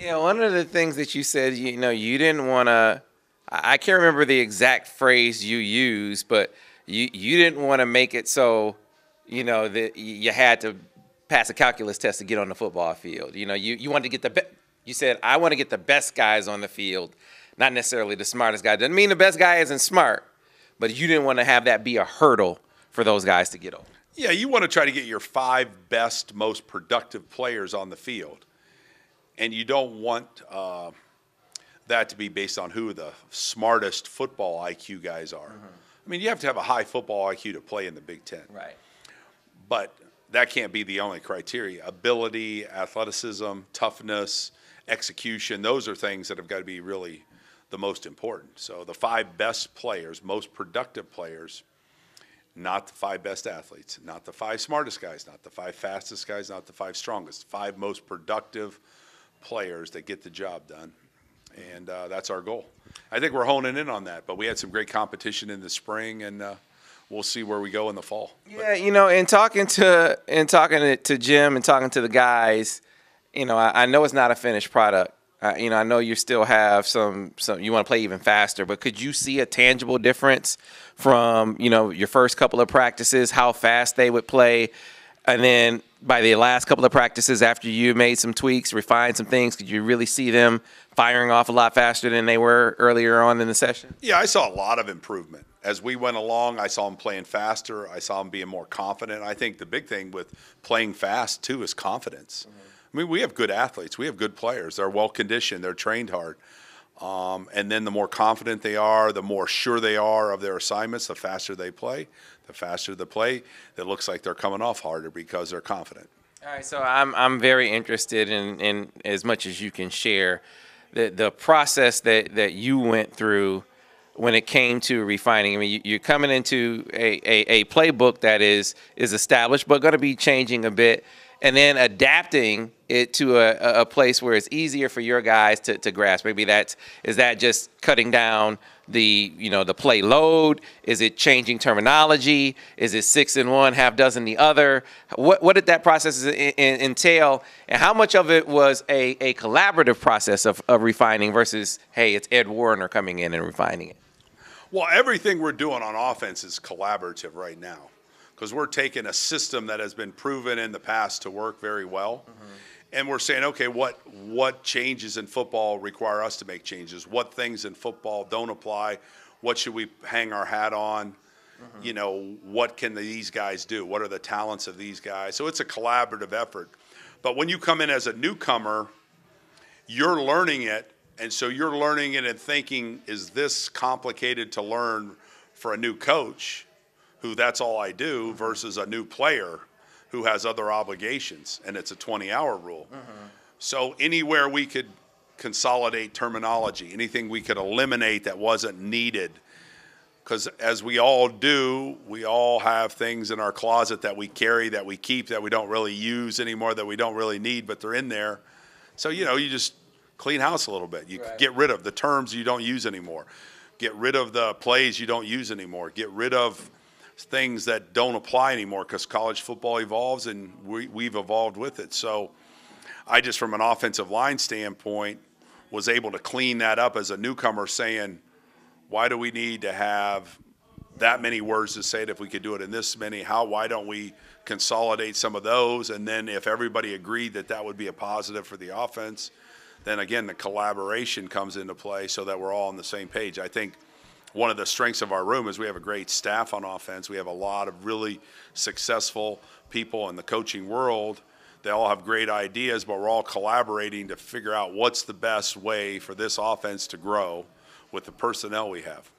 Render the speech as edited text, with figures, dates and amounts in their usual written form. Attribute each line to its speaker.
Speaker 1: Yeah, one of the things that you said, you didn't want to. I can't remember the exact phrase you used, but you didn't want to make it so, that you had to pass a calculus test to get on the football field. You wanted to get the best. You said, I want to get the best guys on the field, not necessarily the smartest guy. Doesn't mean the best guy isn't smart, but you didn't want to have that be a hurdle for those guys to get over.
Speaker 2: Yeah, you want to try to get your 5 best, most productive players on the field. And you don't want that to be based on who the smartest football IQ guys are. I mean, you have to have a high football IQ to play in the Big Ten.
Speaker 1: Right.
Speaker 2: But that can't be the only criteria. Ability, athleticism, toughness, execution, those are things that have got to be really the most important. So the 5 best players, most productive players, not the 5 best athletes, not the 5 smartest guys, not the 5 fastest guys, not the 5 strongest, 5 most productive players that get the job done. And that's our goal. I think we're honing in on that, but we had some great competition in the spring, and we'll see where we go in the fall.
Speaker 1: Yeah, in talking to Jim and talking to the guys, I know it's not a finished product. I know you still have some you want to play even faster, but could you see a tangible difference from, your first couple of practices, how fast they would play, and then by the last couple of practices after you made some tweaks, refined some things, could you really see them firing off a lot faster than they were earlier on in the session?
Speaker 2: Yeah, I saw a lot of improvement. As we went along, I saw them playing faster. I saw them being more confident. I think the big thing with playing fast, too, is confidence. I mean, we have good athletes. We have good players. They're well-conditioned. They're trained hard. And then the more confident they are, the more sure they are of their assignments, the faster they play. The faster they play, it looks like they're coming off harder because they're confident.
Speaker 1: All right, so I'm very interested in as much as you can share the process that you went through when it came to refining. I mean, you're coming into a playbook that is established but going to be changing a bit, and then adapting it to a place where it's easier for your guys to grasp. Maybe is that just cutting down the play load? Is it changing terminology? Is it 6 in one, half dozen the other? What did that process entail, and how much of it was a collaborative process of refining versus, hey, it's Ed Warinner coming in and refining it?
Speaker 2: Well, everything we're doing on offense is collaborative right now because we're taking a system that has been proven in the past to work very well. And we're saying, okay, what changes in football require us to make changes? What things in football don't apply? What should we hang our hat on? What can these guys do? What are the talents of these guys? So it's a collaborative effort. But when you come in as a newcomer, you're learning it. And so you're learning it and thinking, is this complicated to learn for a new coach who that's all I do versus a new player who has other obligations, and it's a 20-hour rule. So anywhere we could consolidate terminology, anything we could eliminate that wasn't needed, because as we all do, we all have things in our closet that we carry, that we keep, that we don't really use anymore, that we don't really need, but they're in there. So, you just clean house a little bit. You get rid of the terms you don't use anymore. Get rid of the plays you don't use anymore. Get rid of things that don't apply anymore because college football evolves and we've evolved with it. So I just, from an offensive line standpoint, was able to clean that up as a newcomer, saying, why do we need to have that many words to say it if we could do it in this many? Why don't we consolidate some of those? And then if everybody agreed that would be a positive for the offense, then again, the collaboration comes into play so that we're all on the same page. I think one of the strengths of our room is we have a great staff on offense. We have a lot of really successful people in the coaching world. They all have great ideas, but we're all collaborating to figure out what's the best way for this offense to grow with the personnel we have.